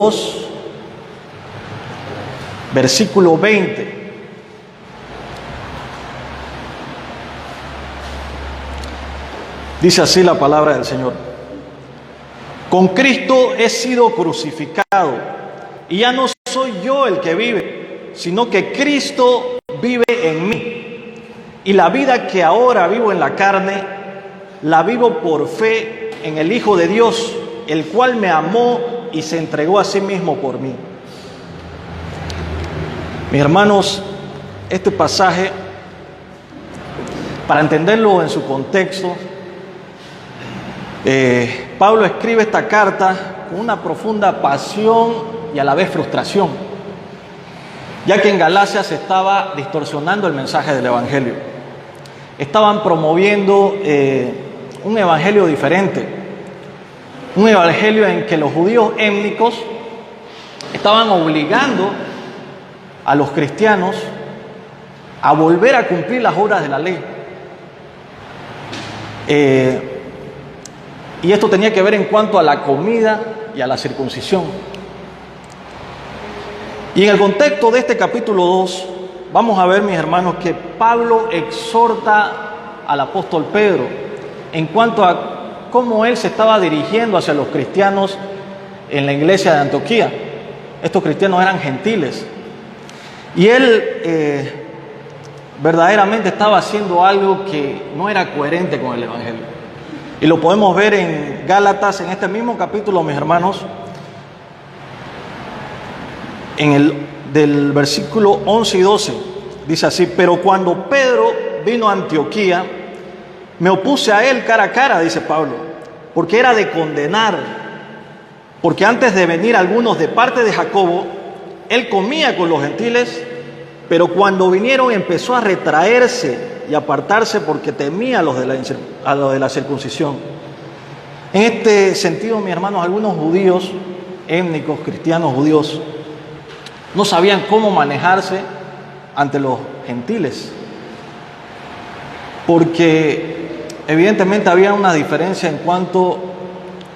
2, versículo 20. Dice así la palabra del Señor: con Cristo he sido crucificado, y ya no soy yo el que vive, sino que Cristo vive en mí. Y la vida que ahora vivo en la carne, la vivo por fe en el Hijo de Dios, el cual me amó y se entregó a sí mismo por mí. Mis hermanos, este pasaje, para entenderlo en su contexto, Pablo escribe esta carta con una profunda pasión y a la vez frustración, ya que en Galacia se estaba distorsionando el mensaje del Evangelio. Estaban promoviendo un evangelio diferente, un evangelio en que los judíos étnicos estaban obligando a los cristianos a volver a cumplir las obras de la ley. Y esto tenía que ver en cuanto a la comida y a la circuncisión. Y en el contexto de este capítulo 2, vamos a ver, mis hermanos, que Pablo exhorta al apóstol Pedro en cuanto a cómo él se estaba dirigiendo hacia los cristianos en la iglesia de Antioquía. Estos cristianos eran gentiles. Y él verdaderamente estaba haciendo algo que no era coherente con el Evangelio. Y lo podemos ver en Gálatas, en este mismo capítulo, mis hermanos, del versículo 11 y 12. Dice así: pero cuando Pedro vino a Antioquía, me opuse a él cara a cara, dice Pablo, porque era de condenar. Porque antes de venir algunos de parte de Jacobo, él comía con los gentiles, pero cuando vinieron empezó a retraerse y apartarse porque temía a los de la circuncisión. En este sentido, mis hermanos, algunos judíos, étnicos, cristianos judíos, no sabían cómo manejarse ante los gentiles, porque evidentemente había una diferencia en cuanto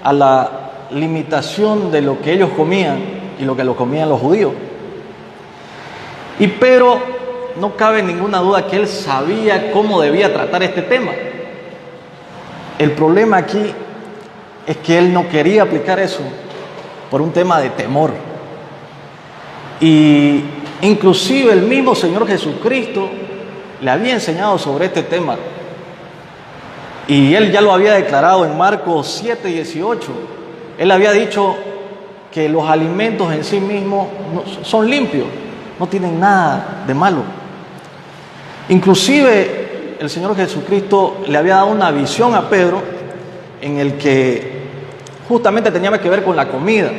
a la limitación de lo que ellos comían y lo que comían los judíos. Y Pedro, no cabe ninguna duda que él sabía cómo debía tratar este tema. El problema aquí es que él no quería aplicar eso por un tema de temor. Y inclusive el mismo Señor Jesucristo le había enseñado sobre este tema. Y él ya lo había declarado en Marcos 7:18. Él había dicho que los alimentos en sí mismos son limpios, no tienen nada de malo. Inclusive el Señor Jesucristo le había dado una visión a Pedro en el que justamente tenía que ver con la comida.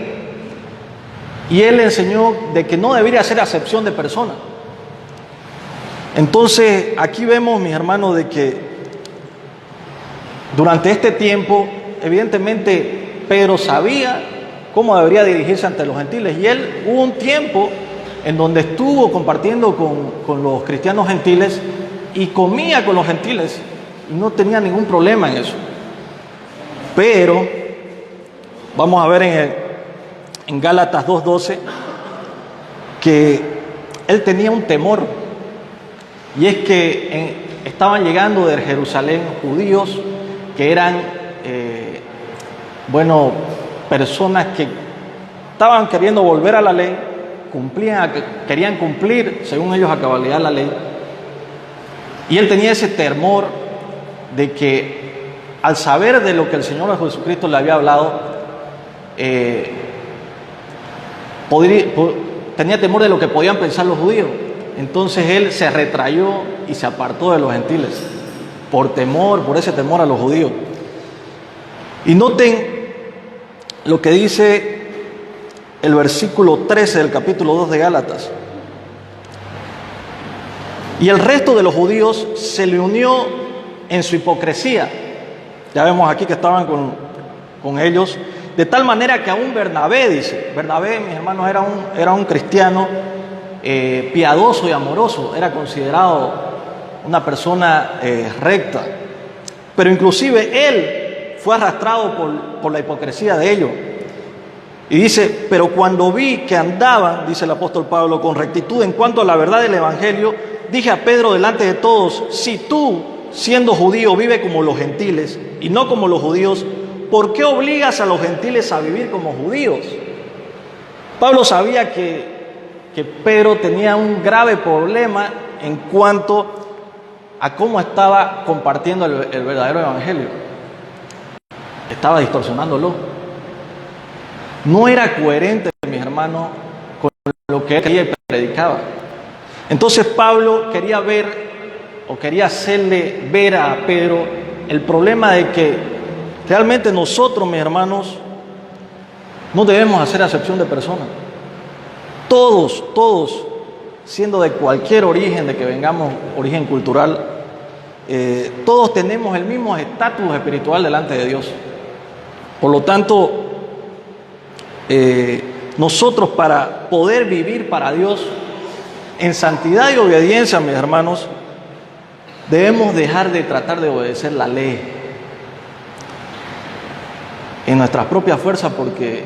Y él le enseñó de que no debería hacer acepción de personas. Entonces aquí vemos, mis hermanos, de que durante este tiempo, evidentemente, Pedro sabía cómo debería dirigirse ante los gentiles. Y él hubo un tiempo en donde estuvo compartiendo con los cristianos gentiles y comía con los gentiles y no tenía ningún problema en eso. Pero vamos a ver en Gálatas 2:12 que él tenía un temor, y es que estaban llegando de Jerusalén judíos que eran personas que estaban queriendo volver a la ley, querían cumplir, según ellos, a cabalidad la ley. Y él tenía ese temor de que, al saber de lo que el Señor Jesucristo le había hablado, tenía temor de lo que podían pensar los judíos. Entonces él se retrayó y se apartó de los gentiles por ese temor a los judíos. Y noten lo que dice el versículo 13 del capítulo 2 de Gálatas: y el resto de los judíos se le unió en su hipocresía. Ya vemos aquí que estaban con ellos, de tal manera que aún Bernabé, mis hermanos, era un cristiano piadoso y amoroso, era considerado una persona recta, pero inclusive él fue arrastrado por la hipocresía de ellos. Y dice, pero cuando vi que andaban, dice el apóstol Pablo, con rectitud en cuanto a la verdad del Evangelio, dije a Pedro delante de todos, si tú, siendo judío, vive como los gentiles y no como los judíos, ¿por qué obligas a los gentiles a vivir como judíos? Pablo sabía que Pedro tenía un grave problema en cuanto a cómo estaba compartiendo el verdadero evangelio. Estaba distorsionándolo. No era coherente, mis hermanos, con lo que él quería y predicaba. Entonces Pablo quería quería hacerle ver a Pedro el problema de que realmente nosotros, mis hermanos, no debemos hacer acepción de personas. Todos, siendo de cualquier origen, de que vengamos, origen cultural, todos tenemos el mismo estatus espiritual delante de Dios. Por lo tanto, nosotros para poder vivir para Dios en santidad y obediencia, mis hermanos, debemos dejar de tratar de obedecer la ley en nuestras propias fuerzas, porque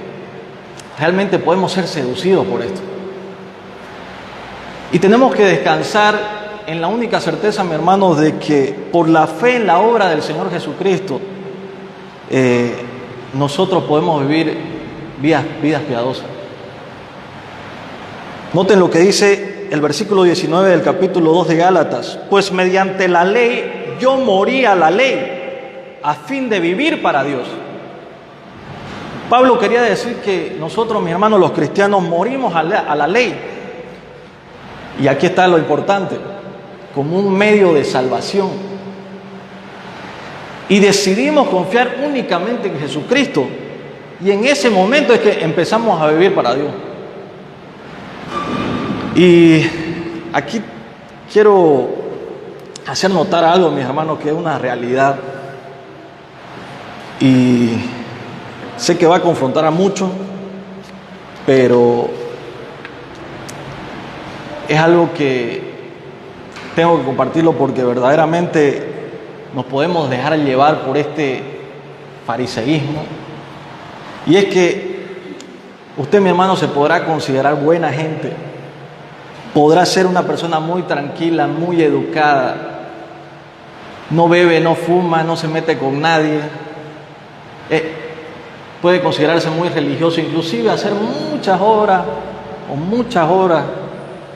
realmente podemos ser seducidos por esto. Y tenemos que descansar en la única certeza, mi hermano, de que por la fe en la obra del Señor Jesucristo, nosotros podemos vivir vidas piadosas. Noten lo que dice el versículo 19 del capítulo 2 de Gálatas. Pues mediante la ley yo morí a la ley a fin de vivir para Dios. Pablo quería decir que nosotros, mis hermanos, los cristianos, morimos a la ley. Y aquí está lo importante, como un medio de salvación. Y decidimos confiar únicamente en Jesucristo. Y en ese momento es que empezamos a vivir para Dios. Y aquí quiero hacer notar algo, mis hermanos, que es una realidad. Y sé que va a confrontar a muchos, pero es algo que tengo que compartirlo porque verdaderamente nos podemos dejar llevar por este fariseísmo. Y es que usted, mi hermano, se podrá considerar buena gente, podrá ser una persona muy tranquila, muy educada, no bebe, no fuma, no se mete con nadie, puede considerarse muy religioso, inclusive hacer muchas horas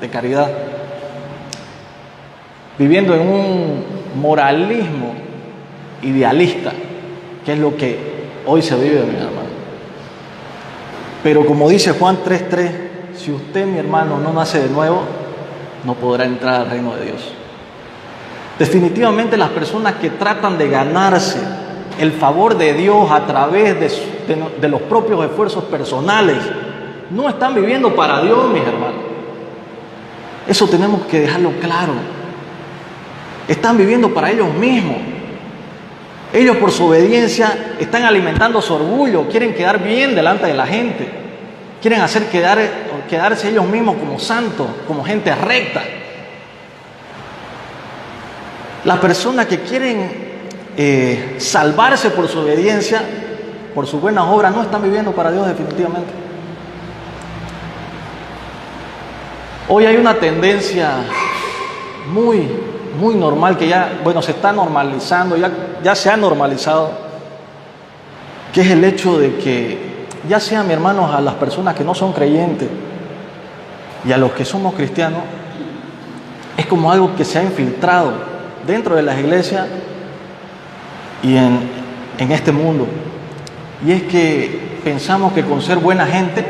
de caridad, viviendo en un moralismo idealista, que es lo que hoy se vive, mi hermano. Pero como dice Juan 3:3, si usted, mi hermano, no nace de nuevo, no podrá entrar al reino de Dios. Definitivamente las personas que tratan de ganarse el favor de Dios a través de los propios esfuerzos personales, no están viviendo para Dios, mis hermanos. Eso tenemos que dejarlo claro. Están viviendo para ellos mismos. Ellos, por su obediencia, están alimentando su orgullo, quieren quedar bien delante de la gente, quieren hacer quedarse ellos mismos como santos, como gente recta. Las personas que quieren salvarse por su obediencia, por sus buenas obras, no están viviendo para Dios definitivamente. Hoy hay una tendencia muy normal que ya, se está normalizando, ya se ha normalizado, que es el hecho de que, ya sea, mi hermanos, a las personas que no son creyentes y a los que somos cristianos, es como algo que se ha infiltrado dentro de las iglesias y en este mundo. Y es que pensamos que con ser buena gente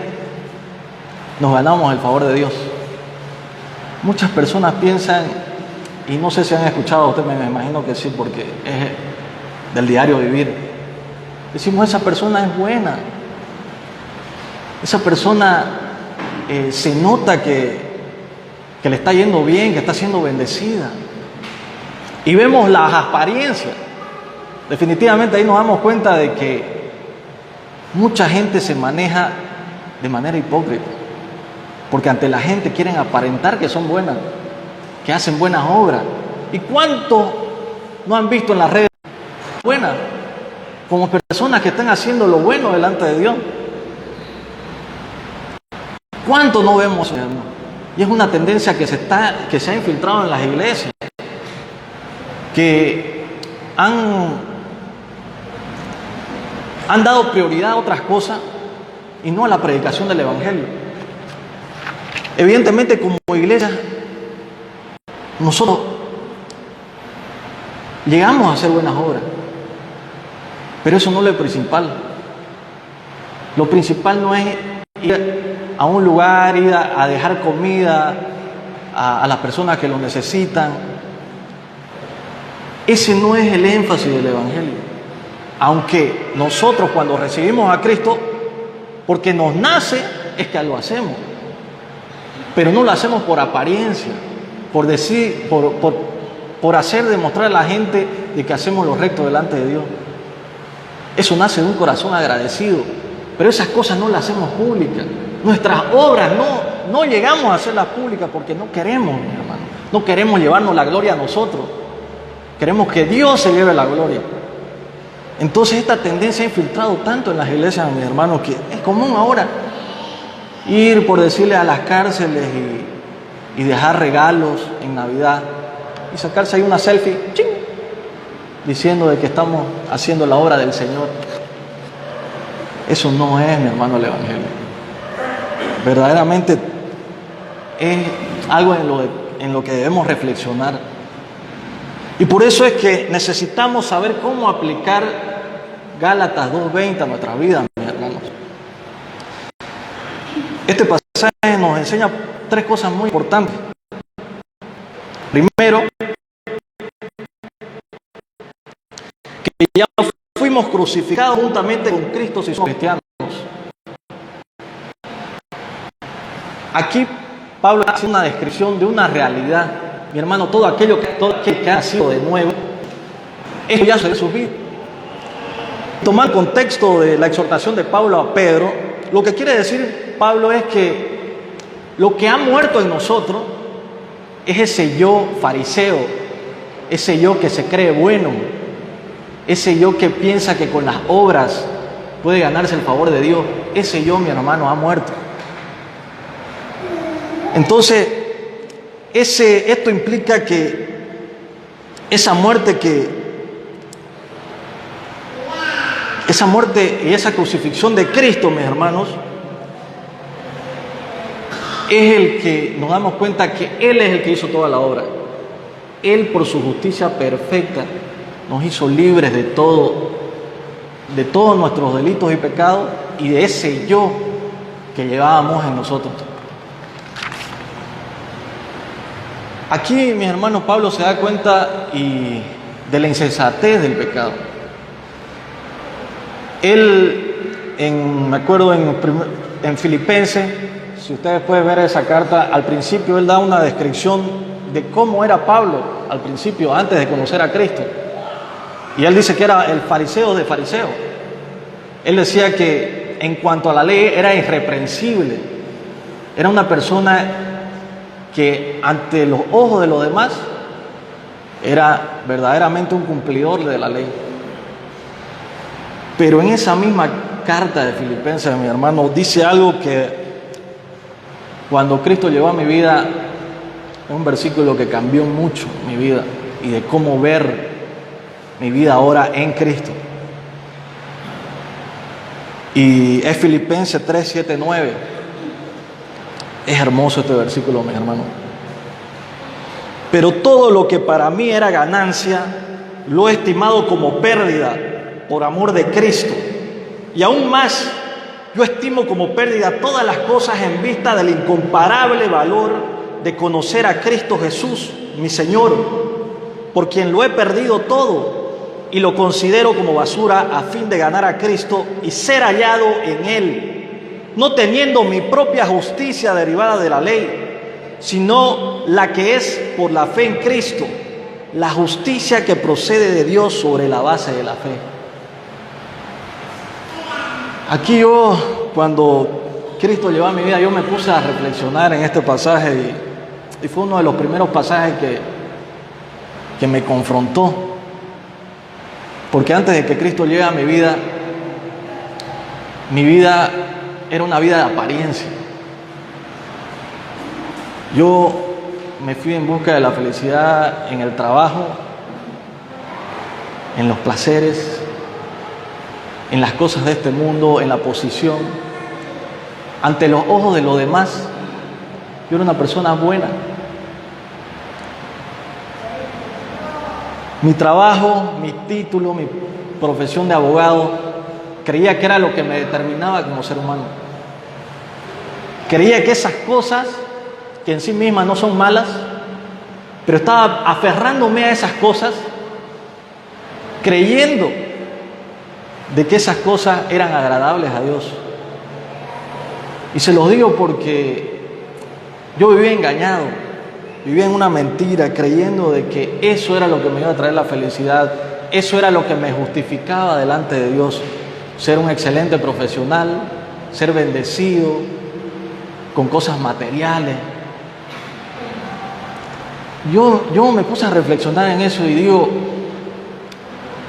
nos ganamos el favor de Dios. Muchas personas piensan, y no sé si han escuchado, usted me imagino que sí, porque es del diario vivir. Decimos, esa persona es buena, esa persona se nota que le está yendo bien, que está siendo bendecida. Y vemos las apariencias. Definitivamente ahí nos damos cuenta de que mucha gente se maneja de manera hipócrita, porque ante la gente quieren aparentar que son buenas, que hacen buenas obras. ¿Y cuántos no han visto en las redes buenas, como personas que están haciendo lo bueno delante de Dios? ¿Cuánto no vemos, hermano? Y es una tendencia que se ha infiltrado en las iglesias, que han dado prioridad a otras cosas y no a la predicación del Evangelio. Evidentemente, como iglesia, nosotros llegamos a hacer buenas obras, pero eso no es lo principal. Lo principal no es ir a un lugar, ir a dejar comida a las personas que lo necesitan. Ese no es el énfasis del Evangelio. Aunque nosotros, cuando recibimos a Cristo, porque nos nace, es que lo hacemos. Pero no lo hacemos por apariencia, por decir, por hacer demostrar a la gente de que hacemos lo recto delante de Dios. Eso nace de un corazón agradecido, pero esas cosas no las hacemos públicas. Nuestras obras no llegamos a hacerlas públicas porque no queremos, mi hermano. No queremos llevarnos la gloria a nosotros. Queremos que Dios se lleve la gloria. Entonces esta tendencia ha infiltrado tanto en las iglesias, mis hermanos, que es común ahora ir por decirle a las cárceles y dejar regalos en Navidad y sacarse ahí una selfie, ¡ching!, diciendo de que estamos haciendo la obra del Señor. Eso no es, mi hermano, el Evangelio. Verdaderamente es algo en lo que debemos reflexionar. Y por eso es que necesitamos saber cómo aplicar Gálatas 2:20 a nuestra vida, mis hermanos. Este pasaje nos enseña tres cosas muy importantes. Primero, que ya fuimos crucificados juntamente con Cristo si somos cristianos. Aquí Pablo hace una descripción de una realidad. Mi hermano, todo aquello que ha nacido de nuevo, eso ya se sus vidas. Tomar el contexto de la exhortación de Pablo a Pedro, lo que quiere decir Pablo es que lo que ha muerto en nosotros es ese yo fariseo, ese yo que se cree bueno, ese yo que piensa que con las obras puede ganarse el favor de Dios. Ese yo, mi hermano, ha muerto. Entonces, esto implica que esa muerte y esa crucifixión de Cristo, mis hermanos, es el que nos damos cuenta que Él es el que hizo toda la obra. Él, por su justicia perfecta, nos hizo libres de todos nuestros delitos y pecados y de ese yo que llevábamos en nosotros. Aquí, mis hermanos, Pablo se da cuenta de la insensatez del pecado. Él, me acuerdo en Filipenses, si ustedes pueden ver esa carta, al principio él da una descripción de cómo era Pablo al principio, antes de conocer a Cristo. Y él dice que era el fariseo de fariseos. Él decía que en cuanto a la ley era irreprensible. Era una persona que ante los ojos de los demás era verdaderamente un cumplidor de la ley. Pero en esa misma carta de Filipenses, mi hermano, dice algo que cuando Cristo llegó a mi vida, es un versículo que cambió mucho mi vida y de cómo ver mi vida ahora en Cristo. Y es Filipenses 3, 7, 9. Es hermoso este versículo, mis hermanos. Pero todo lo que para mí era ganancia, lo he estimado como pérdida por amor de Cristo. Y aún más, yo estimo como pérdida todas las cosas en vista del incomparable valor de conocer a Cristo Jesús, mi Señor, por quien lo he perdido todo y lo considero como basura a fin de ganar a Cristo y ser hallado en Él, no teniendo mi propia justicia derivada de la ley, sino la que es por la fe en Cristo, la justicia que procede de Dios sobre la base de la fe. Aquí yo, cuando Cristo llegó a mi vida, yo me puse a reflexionar en este pasaje y fue uno de los primeros pasajes que me confrontó. Porque antes de que Cristo llegue a mi vida era una vida de apariencia. Yo me fui en busca de la felicidad en el trabajo, en los placeres, en las cosas de este mundo, en la posición. Ante los ojos de los demás, yo era una persona buena. Mi trabajo, mi título, mi profesión de abogado, creía que era lo que me determinaba como ser humano. Creía que esas cosas, que en sí mismas no son malas, pero estaba aferrándome a esas cosas, creyendo de que esas cosas eran agradables a Dios. Y se los digo porque yo vivía engañado, vivía en una mentira, creyendo de que eso era lo que me iba a traer la felicidad, eso era lo que me justificaba delante de Dios, ser un excelente profesional, ser bendecido con cosas materiales. Yo me puse a reflexionar en eso y digo,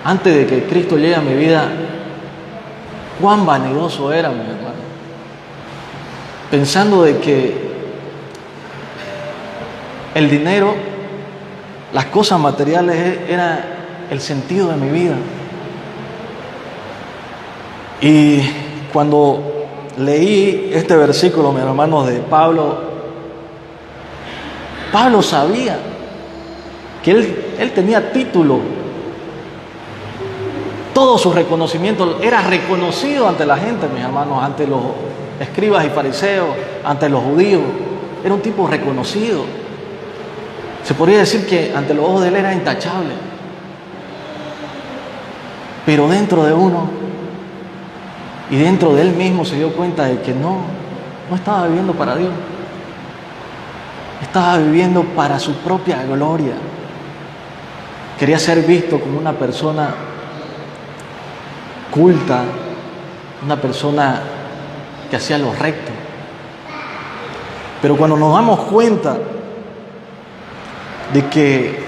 antes de que Cristo llegue a mi vida, cuán vanidoso era, mi hermano, pensando de que el dinero, las cosas materiales era el sentido de mi vida. Y cuando leí este versículo, mis hermanos, de Pablo sabía que él tenía título. Todo su reconocimiento era reconocido ante la gente, mis hermanos, ante los escribas y fariseos, ante los judíos. Era un tipo reconocido. Se podría decir que ante los ojos de él era intachable. Pero dentro de uno y dentro de él mismo se dio cuenta de que no estaba viviendo para Dios. Estaba viviendo para su propia gloria. Quería ser visto como una persona culta, una persona que hacía lo recto. Pero cuando nos damos cuenta de que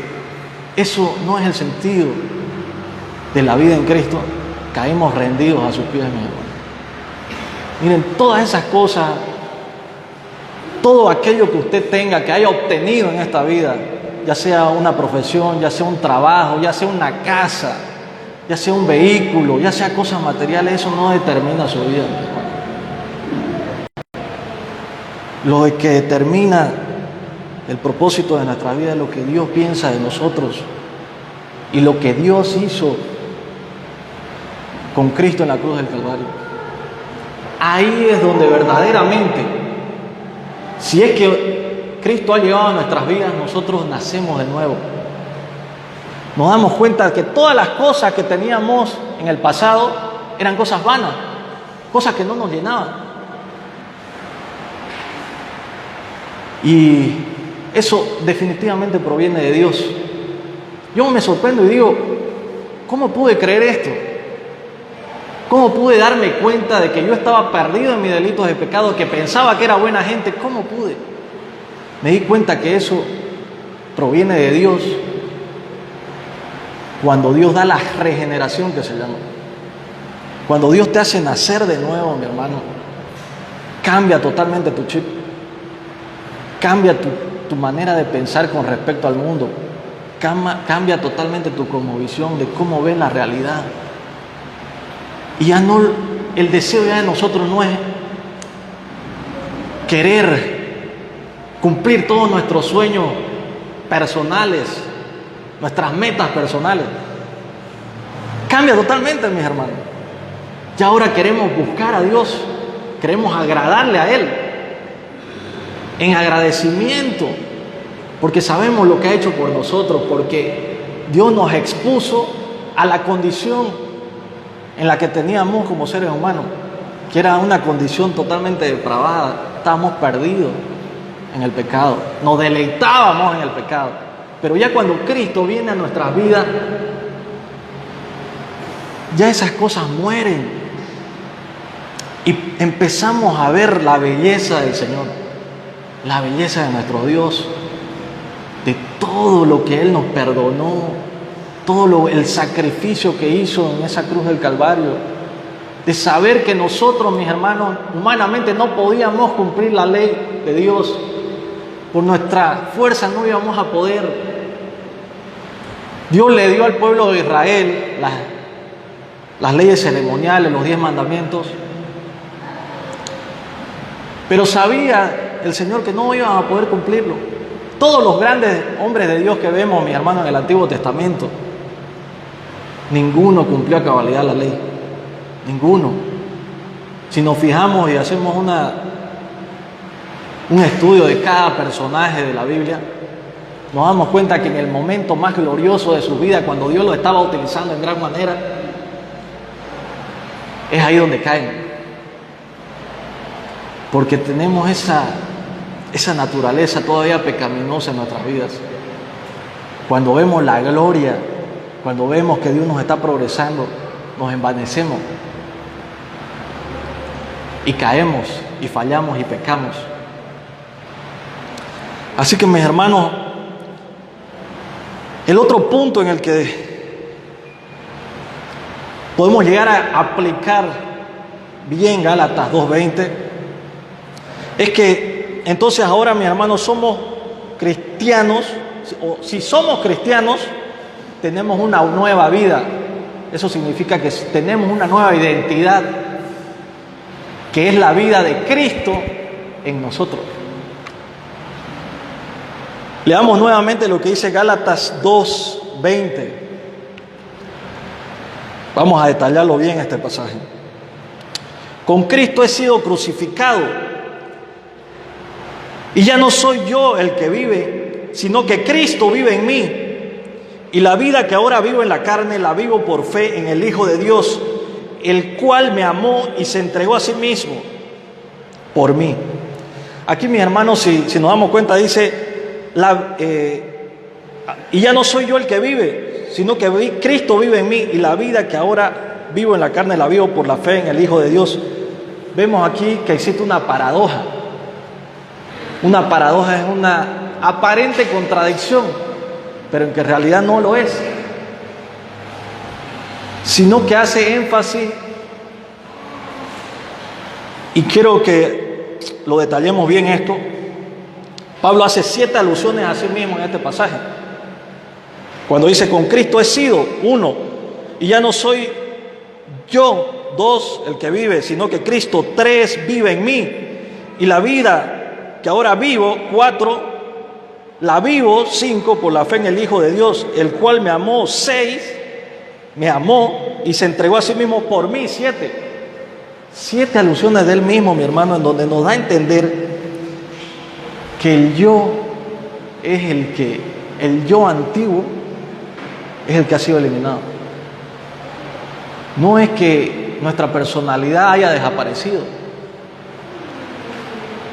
eso no es el sentido de la vida en Cristo, caemos rendidos a sus pies, mi hermano. Miren, todas esas cosas, todo aquello que usted tenga, que haya obtenido en esta vida, ya sea una profesión, ya sea un trabajo, ya sea una casa, ya sea un vehículo, ya sea cosas materiales, eso no determina su vida, mi hermano. Lo que determina el propósito de nuestra vida es lo que Dios piensa de nosotros y lo que Dios hizo con Cristo en la cruz del Calvario. Ahí es donde verdaderamente, si es que Cristo ha llegado a nuestras vidas, nosotros nacemos de nuevo. Nos damos cuenta de que todas las cosas que teníamos en el pasado eran cosas vanas, cosas que no nos llenaban. Y eso definitivamente proviene de Dios. Yo me sorprendo y digo, ¿cómo pude creer esto? ¿Cómo pude darme cuenta de que yo estaba perdido en mis delitos de pecado, que pensaba que era buena gente? ¿Cómo pude? Me di cuenta que eso proviene de Dios cuando Dios da la regeneración, que se llama. Cuando Dios te hace nacer de nuevo, mi hermano, cambia totalmente tu chip, cambia tu manera de pensar con respecto al mundo, cambia totalmente tu cosmovisión de cómo ves la realidad. Y ya no, el deseo ya de nosotros no es querer cumplir todos nuestros sueños personales, nuestras metas personales. Cambia totalmente, mis hermanos. Ya ahora queremos buscar a Dios, queremos agradarle a Él en agradecimiento, porque sabemos lo que ha hecho por nosotros, porque Dios nos expuso a la condición en la que teníamos como seres humanos, que era una condición totalmente depravada. Estábamos perdidos en el pecado, nos deleitábamos en el pecado. Pero ya cuando Cristo viene a nuestras vidas, ya esas cosas mueren y empezamos a ver la belleza del Señor, la belleza de nuestro Dios, de todo lo que Él nos perdonó, todo el sacrificio que hizo en esa cruz del Calvario, de saber que nosotros, mis hermanos, humanamente no podíamos cumplir la ley de Dios, por nuestra fuerza no íbamos a poder. Dios le dio al pueblo de Israel las leyes ceremoniales, los 10 mandamientos. Pero sabía el Señor que no iban a poder cumplirlo. Todos los grandes hombres de Dios que vemos, mis hermanos, en el Antiguo Testamento, ninguno cumplió a cabalidad la ley. Ninguno. Si nos fijamos y hacemos un estudio de cada personaje de la Biblia, nos damos cuenta que en el momento más glorioso de su vida, cuando Dios lo estaba utilizando en gran manera, es ahí donde caen. Porque tenemos esa naturaleza todavía pecaminosa en nuestras vidas. Cuando vemos la gloria, cuando vemos que Dios nos está progresando, nos envanecemos y caemos y fallamos y pecamos. Así que, mis hermanos, el otro punto en el que podemos llegar a aplicar bien Gálatas 2:20 es que entonces ahora, mis hermanos, somos cristianos, o si somos cristianos, tenemos una nueva vida. Eso significa que tenemos una nueva identidad, que es la vida de Cristo en nosotros. Leamos nuevamente lo que dice Gálatas 2:20. Vamos a detallarlo bien este pasaje. Con Cristo he sido crucificado, y ya no soy yo el que vive, sino que Cristo vive en mí. Y la vida que ahora vivo en la carne, la vivo por fe en el Hijo de Dios, el cual me amó y se entregó a sí mismo por mí. Aquí, mis hermanos, si nos damos cuenta, dice, y ya no soy yo el que vive, sino que Cristo vive en mí, y la vida que ahora vivo en la carne, la vivo por la fe en el Hijo de Dios. Vemos aquí que existe una paradoja. Una paradoja es una aparente contradicción, pero en que en realidad no lo es, sino que hace énfasis, y quiero que lo detallemos bien esto. Pablo hace 7 alusiones a sí mismo en este pasaje. Cuando dice, con Cristo he sido, 1, y ya no soy yo, 2, el que vive, sino que Cristo, 3, vive en mí, y la vida que ahora vivo, 4, la vivo, 5, por la fe en el Hijo de Dios, el cual me amó, 6, me amó y se entregó a sí mismo por mí, 7 alusiones de él mismo, mi hermano, en donde nos da a entender que el yo es el yo antiguo es el que ha sido eliminado. No es que nuestra personalidad haya desaparecido,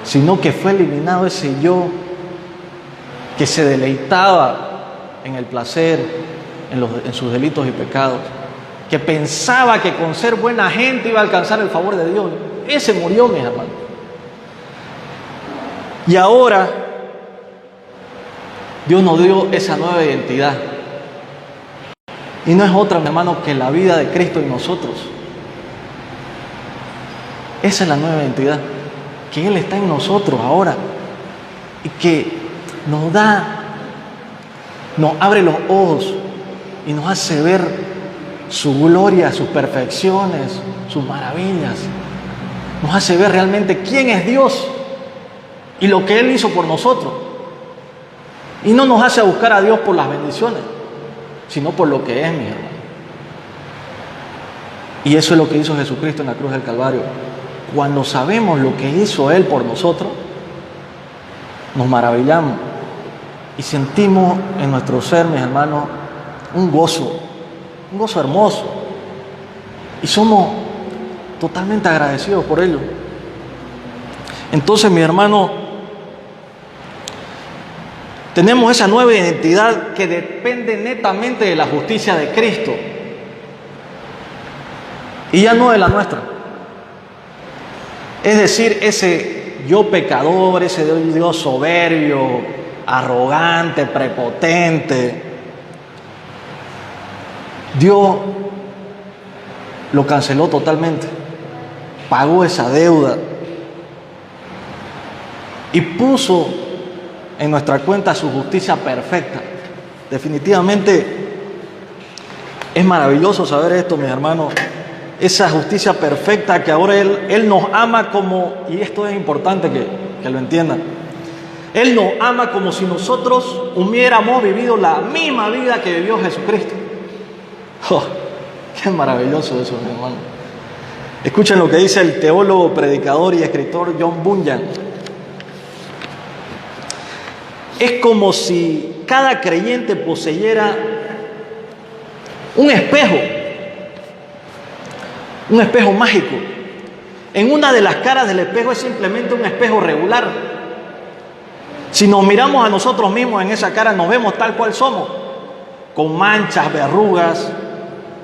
sino que fue eliminado ese yo que se deleitaba en el placer, en sus delitos y pecados, que pensaba que con ser buena gente iba a alcanzar el favor de Dios. Ese murió, mis hermanos. Y ahora Dios nos dio esa nueva identidad, y no es otra, mi hermano, que la vida de Cristo en nosotros. Esa es la nueva identidad, que Él está en nosotros ahora, y que nos abre los ojos y nos hace ver su gloria, sus perfecciones, sus maravillas. Nos hace ver realmente quién es Dios y lo que Él hizo por nosotros. Y no nos hace buscar a Dios por las bendiciones, sino por lo que es, mi hermano. Y eso es lo que hizo Jesucristo en la cruz del Calvario. Cuando sabemos lo que hizo Él por nosotros, nos maravillamos y sentimos en nuestro ser, mis hermanos, un gozo hermoso. Y somos totalmente agradecidos por ello. Entonces, mi hermano, tenemos esa nueva identidad que depende netamente de la justicia de Cristo y ya no de la nuestra. Es decir, ese yo pecador, ese Dios soberbio, arrogante, prepotente, Dios lo canceló totalmente, pagó esa deuda y puso en nuestra cuenta su justicia perfecta. Definitivamente es maravilloso saber esto, mis hermanos. Esa justicia perfecta que ahora Él nos ama como, y esto es importante que lo entiendan, Él nos ama como si nosotros hubiéramos vivido la misma vida que vivió Jesucristo. Oh, qué maravilloso eso, mis hermanos. Escuchen lo que dice el teólogo, predicador y escritor John Bunyan. Es como si cada creyente poseyera un espejo mágico. En una de las caras del espejo es simplemente un espejo regular. Si nos miramos a nosotros mismos en esa cara, nos vemos tal cual somos, con manchas, verrugas,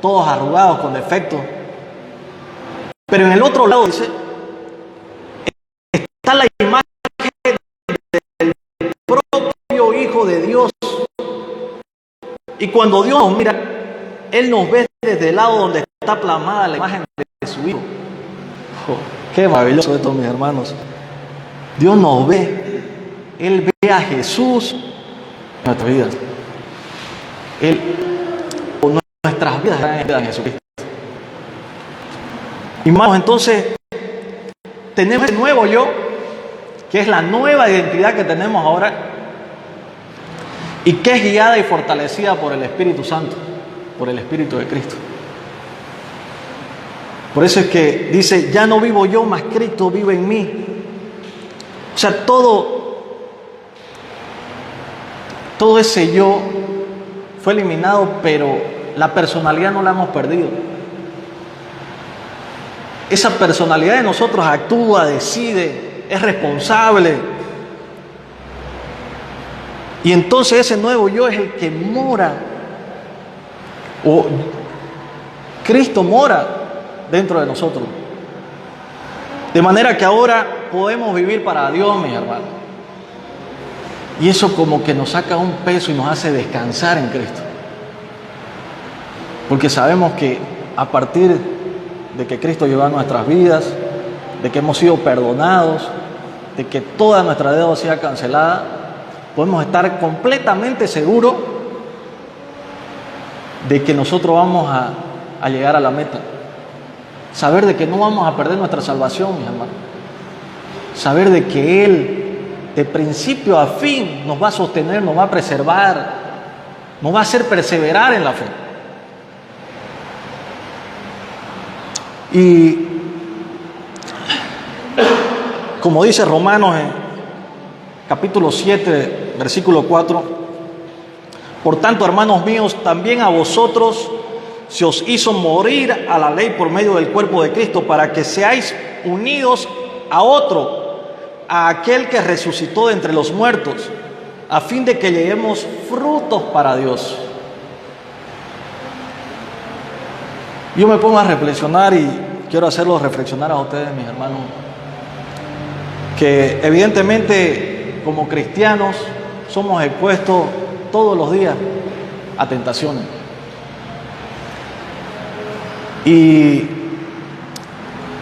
todos arrugados, con defectos. Pero en el otro lado dice, está la imagen del propio Hijo de Dios. Y cuando Dios nos mira, Él nos ve desde el lado donde está plasmada la imagen de su Hijo. Oh, qué maravilloso esto, mis hermanos. Dios nos ve. Él ve a Jesús en nuestras vidas. Nuestras vidas están en Jesucristo. Y hermanos, entonces tenemos el nuevo yo, que es la nueva identidad que tenemos ahora, y que es guiada y fortalecida por el Espíritu Santo, por el Espíritu de Cristo. Por eso es que dice, ya no vivo yo, mas Cristo vive en mí. O sea, todo ese yo fue eliminado, pero la personalidad no la hemos perdido. Esa personalidad de nosotros actúa, decide, es responsable. Y entonces ese nuevo yo es el que mora, o Cristo mora dentro de nosotros. De manera que ahora podemos vivir para Dios, mis hermanos. Y eso como que nos saca un peso y nos hace descansar en Cristo. Porque sabemos que a partir de que Cristo lleva nuestras vidas, de que hemos sido perdonados, de que toda nuestra deuda sea cancelada, podemos estar completamente seguros de que nosotros vamos a llegar a la meta. Saber de que no vamos a perder nuestra salvación, mis hermanos. Saber de que Él, de principio a fin, nos va a sostener, nos va a preservar, nos va a hacer perseverar en la fe. Y como dice Romanos en capítulo 7, versículo 4, por tanto, hermanos míos, también a vosotros se os hizo morir a la ley por medio del cuerpo de Cristo, para que seáis unidos a otro, a aquel que resucitó de entre los muertos, a fin de que lleguemos frutos para Dios. Yo me pongo a reflexionar y quiero hacerlos reflexionar a ustedes, mis hermanos, que evidentemente como cristianos somos expuestos todos los días a tentaciones. Y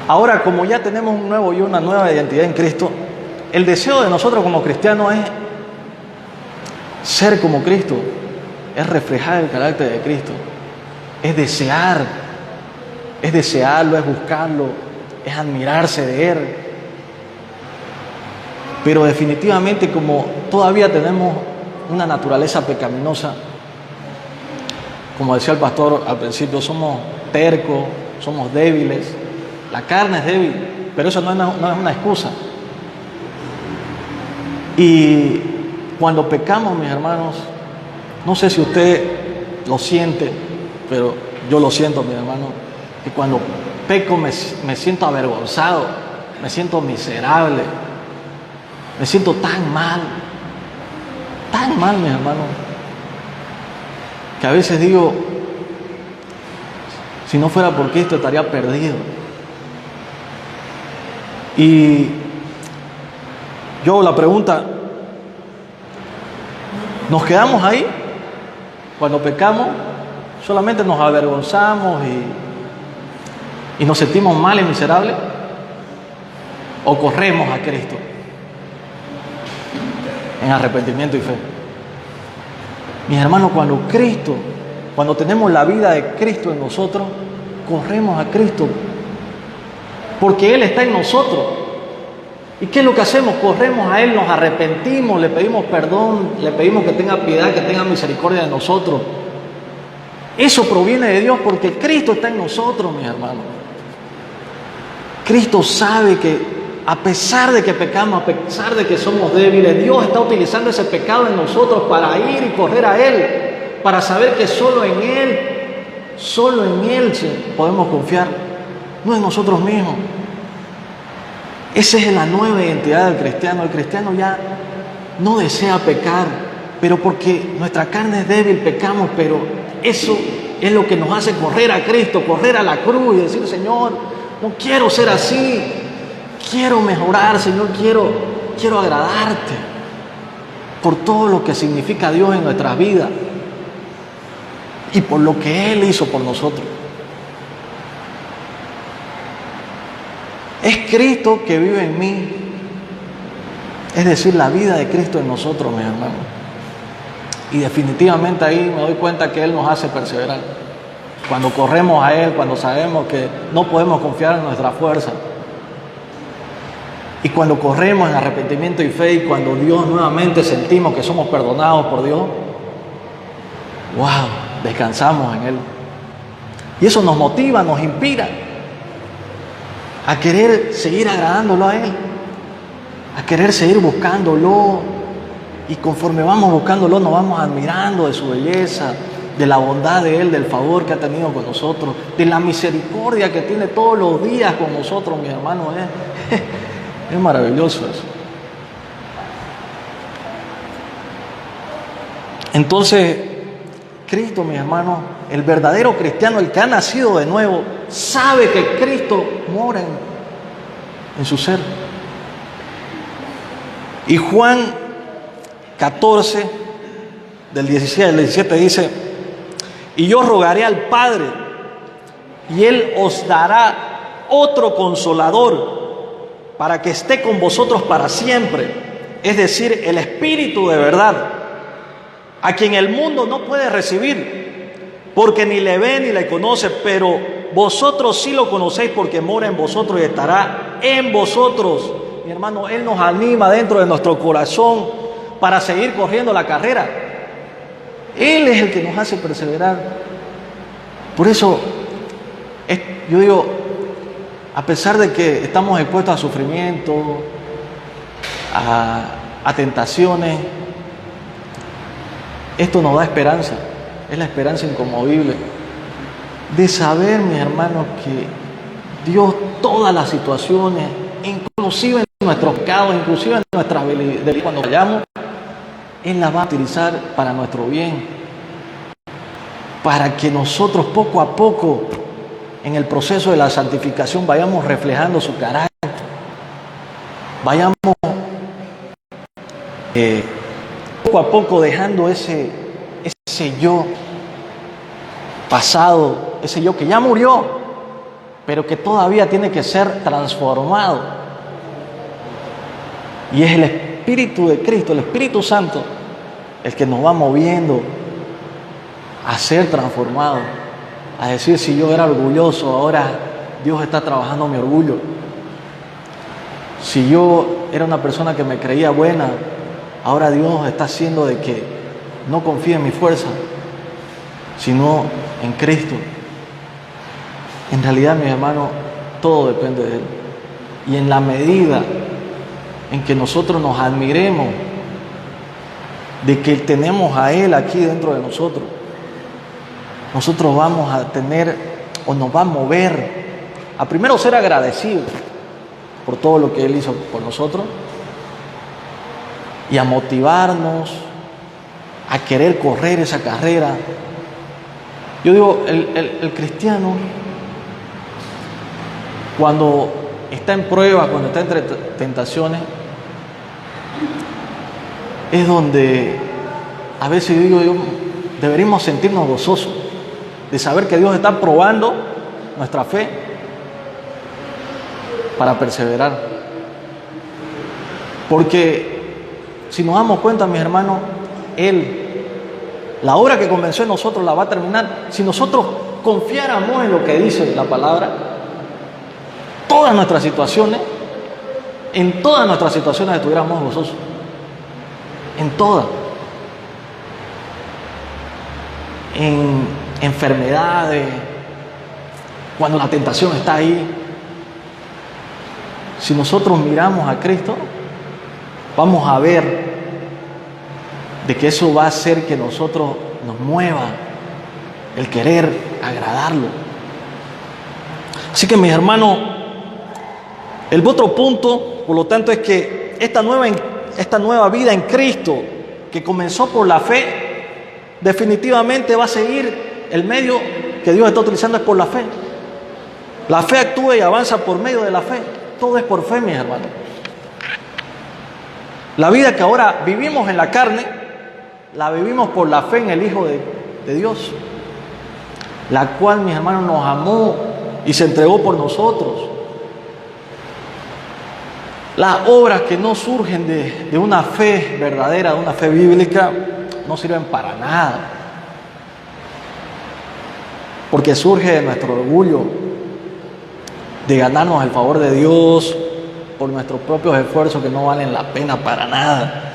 ahora, como ya tenemos un nuevo yo, una nueva identidad en Cristo, el deseo de nosotros como cristianos es ser como Cristo, es reflejar el carácter de Cristo, es desearlo, es buscarlo, es admirarse de Él. Pero definitivamente, como todavía tenemos una naturaleza pecaminosa, como decía el pastor al principio, somos tercos, somos débiles, la carne es débil, pero eso no es una excusa. Y cuando pecamos, mis hermanos, no sé si usted lo siente, pero yo lo siento, mis hermanos, que cuando peco me siento avergonzado, me siento miserable, me siento tan mal, mis hermanos, que a veces digo, si no fuera por Cristo estaría perdido. Y yo hago la pregunta, ¿nos quedamos ahí cuando pecamos? ¿Solamente nos avergonzamos y nos sentimos mal y miserables? ¿O corremos a Cristo? en arrepentimiento y fe. Mis hermanos, cuando tenemos la vida de Cristo en nosotros, corremos a Cristo, porque Él está en nosotros. ¿Y qué es lo que hacemos? Corremos a Él, nos arrepentimos, le pedimos perdón, le pedimos que tenga piedad, que tenga misericordia de nosotros. Eso proviene de Dios porque Cristo está en nosotros, mis hermanos. Cristo sabe que a pesar de que pecamos, a pesar de que somos débiles, Dios está utilizando ese pecado en nosotros para ir y correr a Él, para saber que solo en Él podemos confiar, no en nosotros mismos. Esa es la nueva identidad del cristiano. El cristiano ya no desea pecar, pero porque nuestra carne es débil, pecamos, pero eso es lo que nos hace correr a Cristo, correr a la cruz y decir: Señor, no quiero ser así, quiero mejorar, Señor, quiero agradarte por todo lo que significa Dios en nuestras vidas y por lo que Él hizo por nosotros. Es Cristo que vive en mí, es decir, la vida de Cristo en nosotros, mis hermanos. Y definitivamente ahí me doy cuenta que Él nos hace perseverar. Cuando corremos a Él, cuando sabemos que no podemos confiar en nuestra fuerza. Y cuando corremos en arrepentimiento y fe, y cuando Dios nuevamente sentimos que somos perdonados por Dios, ¡wow!, descansamos en Él. Y eso nos motiva, nos inspira a querer seguir agradándolo a Él, a querer seguir buscándolo. Y conforme vamos buscándolo, nos vamos admirando de su belleza, de la bondad de Él, del favor que ha tenido con nosotros, de la misericordia que tiene todos los días con nosotros, mis hermanos. Es maravilloso eso. Entonces, Cristo, mis hermanos, el verdadero cristiano, el que ha nacido de nuevo, sabe que Cristo mora en su ser. Y Juan 14, del 16 al 17 dice: y yo rogaré al Padre, y Él os dará otro consolador, para que esté con vosotros para siempre, es decir, el Espíritu de verdad, a quien el mundo no puede recibir, porque ni le ve ni le conoce, pero vosotros sí lo conocéis, porque mora en vosotros y estará en vosotros. Mi hermano, Él nos anima dentro de nuestro corazón para seguir corriendo la carrera. Él es el que nos hace perseverar. Por eso, yo digo, a pesar de que estamos expuestos a sufrimiento, a tentaciones, esto nos da esperanza. Es la esperanza inconmovible de saber, mis hermanos, que Dios, todas las situaciones, inclusive en nuestros pecados, inclusive en nuestras debilidades, cuando fallamos, Él las va a utilizar para nuestro bien, para que nosotros poco a poco, en el proceso de la santificación, vayamos reflejando su carácter, vayamos poco a poco dejando ese yo pasado, ese yo que ya murió, pero que todavía tiene que ser transformado. Y es el Espíritu de Cristo, el Espíritu Santo, el que nos va moviendo a ser transformados, a decir: si yo era orgulloso, ahora Dios está trabajando mi orgullo. Si yo era una persona que me creía buena, ahora Dios está haciendo de que no confíe en mi fuerza, sino en Cristo. En realidad, mis hermanos, todo depende de Él. Y en la medida en que nosotros nos admiremos de que tenemos a Él aquí dentro de nosotros, nosotros vamos a tener, o nos va a mover a primero ser agradecidos por todo lo que Él hizo por nosotros, y a motivarnos a querer correr esa carrera. Yo digo, el cristiano, cuando está en prueba, cuando está entre tentaciones, es donde a veces digo yo, deberíamos sentirnos gozosos de saber que Dios está probando nuestra fe para perseverar. Porque si nos damos cuenta, mis hermanos, Él, la obra que comenzó en nosotros la va a terminar. Si nosotros confiáramos en lo que dice la palabra, todas nuestras situaciones, en todas nuestras situaciones estuviéramos gozosos. En todas. En enfermedades, cuando la tentación está ahí. Si nosotros miramos a Cristo, vamos a ver de que eso va a hacer que nosotros nos mueva el querer agradarlo. Así que, mis hermanos, el otro punto, por lo tanto, es que esta nueva vida en Cristo, que comenzó por la fe, definitivamente va a seguir. El medio que Dios está utilizando es por la fe. La fe actúa y avanza por medio de la fe. Todo es por fe, mis hermanos. La vida que ahora vivimos en la carne, la vivimos por la fe en el Hijo de Dios, la cual, mis hermanos, nos amó y se entregó por nosotros. Las obras que no surgen de una fe verdadera, de una fe bíblica, no sirven para nada, porque surge de nuestro orgullo, de ganarnos el favor de Dios por nuestros propios esfuerzos que no valen la pena para nada.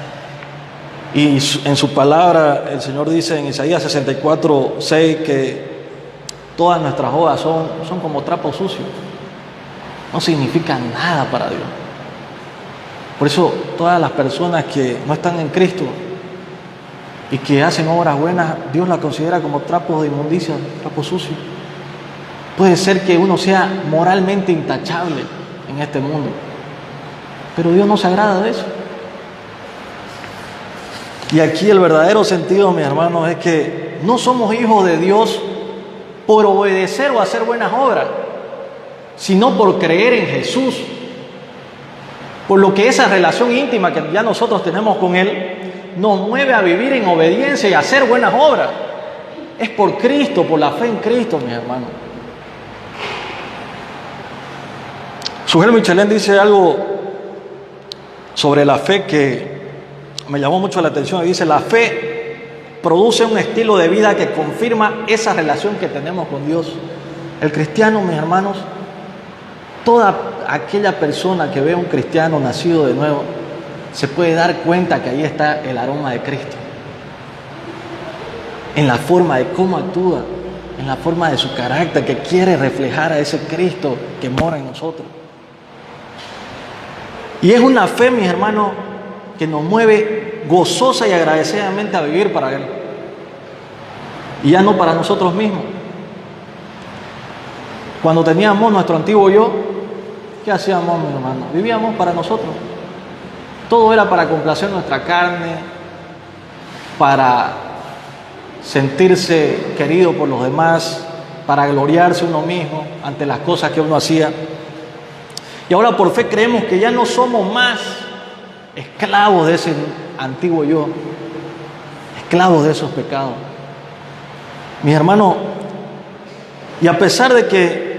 Y en su palabra el Señor dice en Isaías 64:6 que todas nuestras obras son como trapos sucios, no significan nada para Dios. Por eso todas las personas que no están en Cristo y que hacen obras buenas, Dios las considera como trapos de inmundicia, trapos sucios. Puede ser que uno sea moralmente intachable en este mundo, pero Dios no se agrada de eso. Y aquí el verdadero sentido, mis hermanos, es que no somos hijos de Dios por obedecer o hacer buenas obras, sino por creer en Jesús. Por lo que esa relación íntima que ya nosotros tenemos con Él nos mueve a vivir en obediencia y a hacer buenas obras. Es por Cristo, por la fe en Cristo, mis hermanos. Sujel Michelén dice algo sobre la fe que me llamó mucho la atención. Dice: la fe produce un estilo de vida que confirma esa relación que tenemos con Dios. El cristiano, mis hermanos, toda aquella persona que ve a un cristiano nacido de nuevo, se puede dar cuenta que ahí está el aroma de Cristo. En la forma de cómo actúa, en la forma de su carácter, que quiere reflejar a ese Cristo que mora en nosotros. Y es una fe, mis hermanos, que nos mueve gozosa y agradecidamente a vivir para Él. Y ya no para nosotros mismos. Cuando teníamos nuestro antiguo yo, ¿qué hacíamos, mis hermanos? Vivíamos para nosotros. Todo era para complacer nuestra carne, para sentirse querido por los demás, para gloriarse uno mismo ante las cosas que uno hacía. Y ahora por fe creemos que ya no somos más esclavos de ese antiguo yo, esclavos de esos pecados. Mis hermanos, y a pesar de que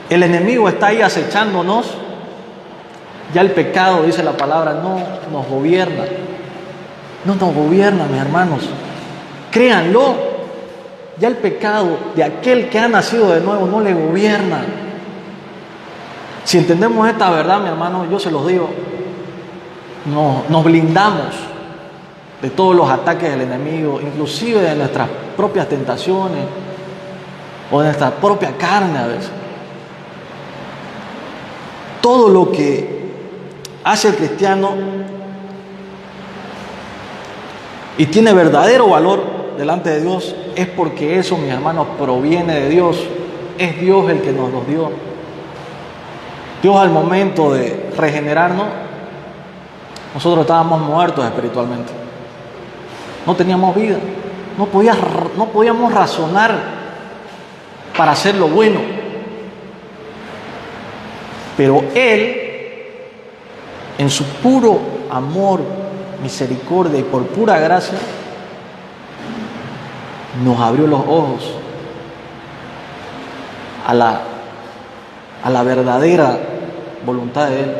el enemigo está ahí acechándonos, ya el pecado, dice la palabra, no nos gobierna. No nos gobierna, mis hermanos. Créanlo, ya el pecado de aquel que ha nacido de nuevo no le gobierna. Si entendemos esta verdad, mi hermano, yo se los digo, nos blindamos de todos los ataques del enemigo, inclusive de nuestras propias tentaciones o de nuestra propia carne a veces. Todo lo que hace el cristiano y tiene verdadero valor delante de Dios es porque eso, mis hermanos, proviene de Dios. Es Dios el que nos los dio. Dios, al momento de regenerarnos, nosotros estábamos muertos espiritualmente. No teníamos vida. No podíamos razonar para hacer lo bueno. Pero Él, en su puro amor, misericordia y por pura gracia, nos abrió los ojos a la verdadera voluntad de Él.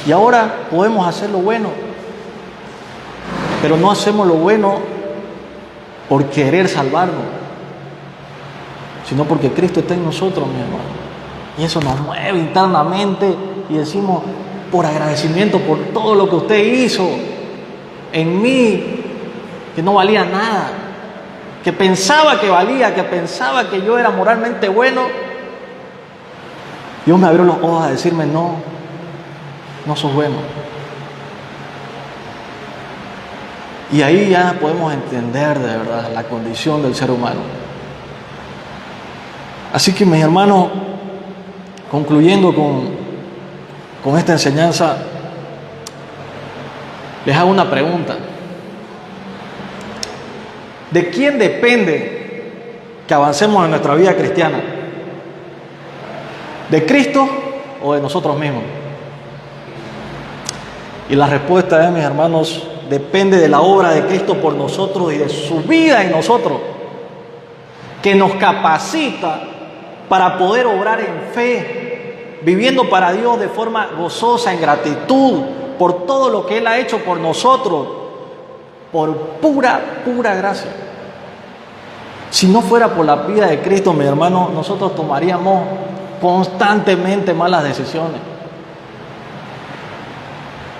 Y ahora podemos hacer lo bueno, pero no hacemos lo bueno por querer salvarnos, sino porque Cristo está en nosotros, mi hermano. Y eso nos mueve internamente y decimos, por agradecimiento por todo lo que usted hizo en mí, que no valía nada, que pensaba que valía, que pensaba que yo era moralmente bueno. Dios me abrió los ojos a decirme, no sos bueno. Y ahí ya podemos entender de verdad la condición del ser humano. Así que, mis hermanos, concluyendo con esta enseñanza, les hago una pregunta. ¿De quién depende que avancemos en nuestra vida cristiana? ¿De Cristo o de nosotros mismos? Y la respuesta es, mis hermanos, depende de la obra de Cristo por nosotros y de su vida en nosotros, que nos capacita para poder obrar en fe, viviendo para Dios de forma gozosa, en gratitud por todo lo que Él ha hecho por nosotros, por pura gracia. Si no fuera por la vida de Cristo, mi hermano, nosotros tomaríamos constantemente malas decisiones.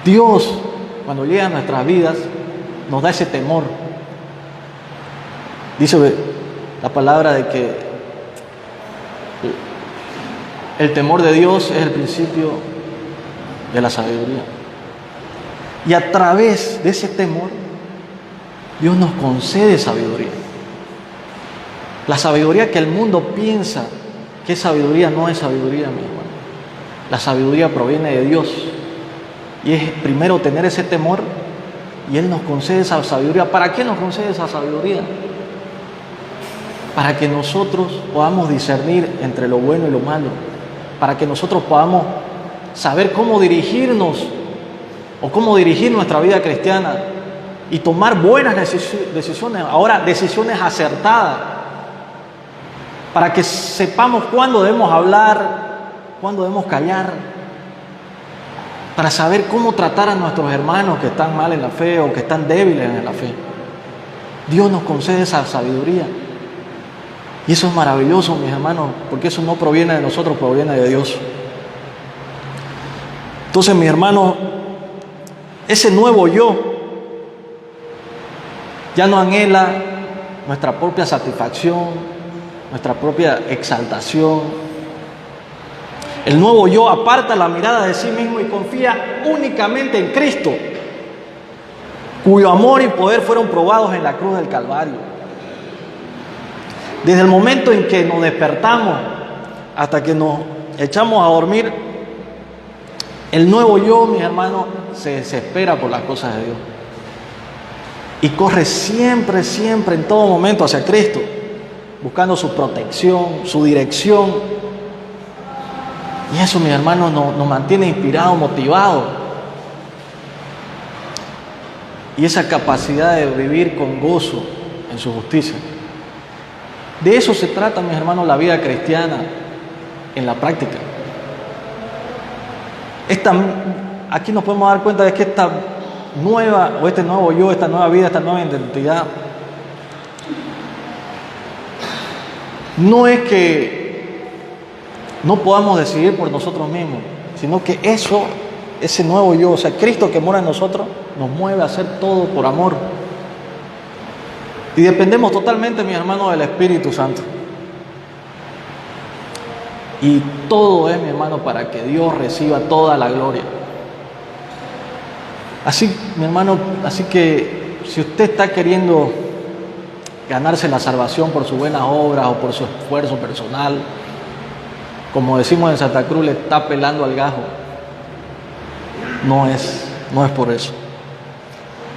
Dios, cuando llega a nuestras vidas, nos da ese temor. Dice la palabra de que el temor de Dios es el principio de la sabiduría. Y a través de ese temor, Dios nos concede sabiduría. La sabiduría que el mundo piensa que es sabiduría no es sabiduría, mi hermano. La sabiduría proviene de Dios. Y es primero tener ese temor y Él nos concede esa sabiduría. ¿Para qué nos concede esa sabiduría? Para que nosotros podamos discernir entre lo bueno y lo malo. Para que nosotros podamos saber cómo dirigirnos o cómo dirigir nuestra vida cristiana y tomar buenas decisiones, ahora decisiones acertadas, para que sepamos cuándo debemos hablar, cuándo debemos callar, para saber cómo tratar a nuestros hermanos que están mal en la fe o que están débiles en la fe. Dios nos concede esa sabiduría. Y eso es maravilloso, mis hermanos, porque eso no proviene de nosotros, proviene de Dios. Entonces, mis hermanos, ese nuevo yo ya no anhela nuestra propia satisfacción, nuestra propia exaltación. El nuevo yo aparta la mirada de sí mismo y confía únicamente en Cristo, cuyo amor y poder fueron probados en la cruz del Calvario. Desde el momento en que nos despertamos hasta que nos echamos a dormir, el nuevo yo, mis hermanos, se desespera por las cosas de Dios y corre siempre, en todo momento hacia Cristo, buscando su protección, su dirección. Y eso, mis hermanos, nos mantiene inspirados, motivados. Y esa capacidad de vivir con gozo en su justicia. De eso se trata, mis hermanos, la vida cristiana en la práctica. Aquí nos podemos dar cuenta de que esta nueva, o este nuevo yo, esta nueva vida, esta nueva identidad, no es que no podamos decidir por nosotros mismos, sino que ese nuevo yo, o sea, Cristo que mora en nosotros, nos mueve a hacer todo por amor. Y dependemos totalmente, mis hermanos, del Espíritu Santo. Y todo es, mi hermano, para que Dios reciba toda la gloria. Así, mi hermano, así que si usted está queriendo ganarse la salvación por sus buenas obras o por su esfuerzo personal, como decimos en Santa Cruz, le está pelando al gajo. No es por eso.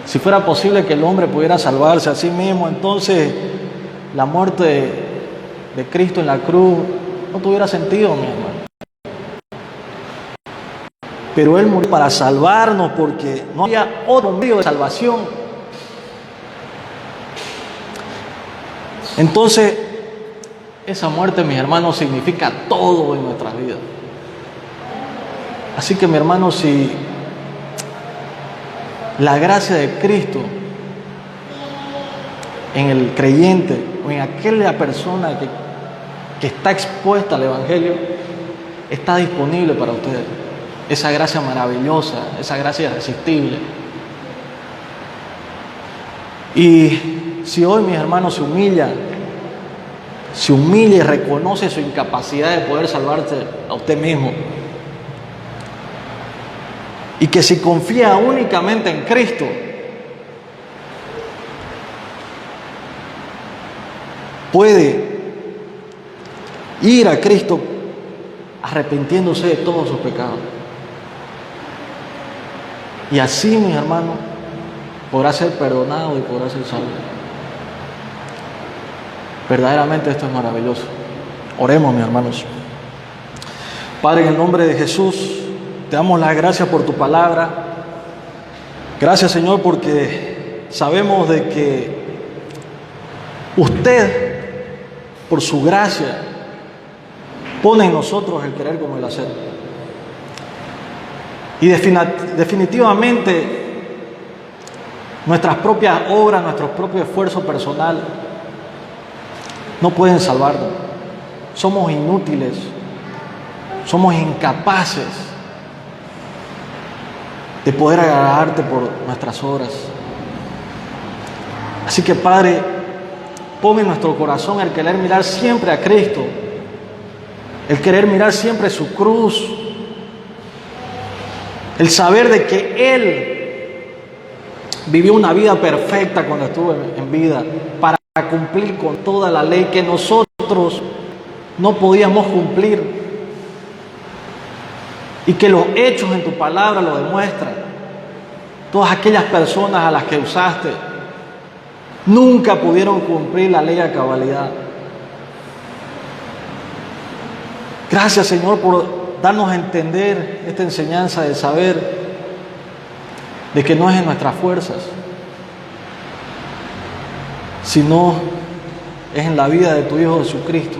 Si fuera posible que el hombre pudiera salvarse a sí mismo, entonces la muerte de Cristo en la cruz no tuviera sentido, mi hermano. Pero Él murió para salvarnos porque no había otro medio de salvación. Entonces, esa muerte, mis hermanos, significa todo en nuestras vidas. Así que, mi hermano, si la gracia de Cristo en el creyente o en aquella persona que está expuesta al Evangelio, está disponible para ustedes. Esa gracia maravillosa, esa gracia irresistible. Y si hoy, mis hermanos, se humilla y reconoce su incapacidad de poder salvarse a usted mismo, y que si confía únicamente en Cristo, puede ir a Cristo arrepintiéndose de todos sus pecados. Y así, mis hermanos, podrá ser perdonado y podrá ser salvo. Verdaderamente esto es maravilloso. Oremos, mis hermanos. Padre, en el nombre de Jesús, te damos las gracias por tu palabra. Gracias, Señor, porque sabemos de que usted, por su gracia, pone en nosotros el querer como el hacer. Y definitivamente nuestras propias obras, nuestro propio esfuerzo personal no pueden salvarnos. Somos inútiles, somos incapaces de poder agradarte por nuestras obras. Así que, Padre, pon en nuestro corazón el querer mirar siempre a Cristo, el querer mirar siempre su cruz, el saber de que Él vivió una vida perfecta cuando estuvo en vida para cumplir con toda la ley que nosotros no podíamos cumplir, y que los hechos en tu palabra lo demuestran. Todas aquellas personas a las que usaste nunca pudieron cumplir la ley a cabalidad. Gracias, Señor, por darnos a entender esta enseñanza de saber de que no es en nuestras fuerzas, sino es en la vida de tu Hijo Jesucristo.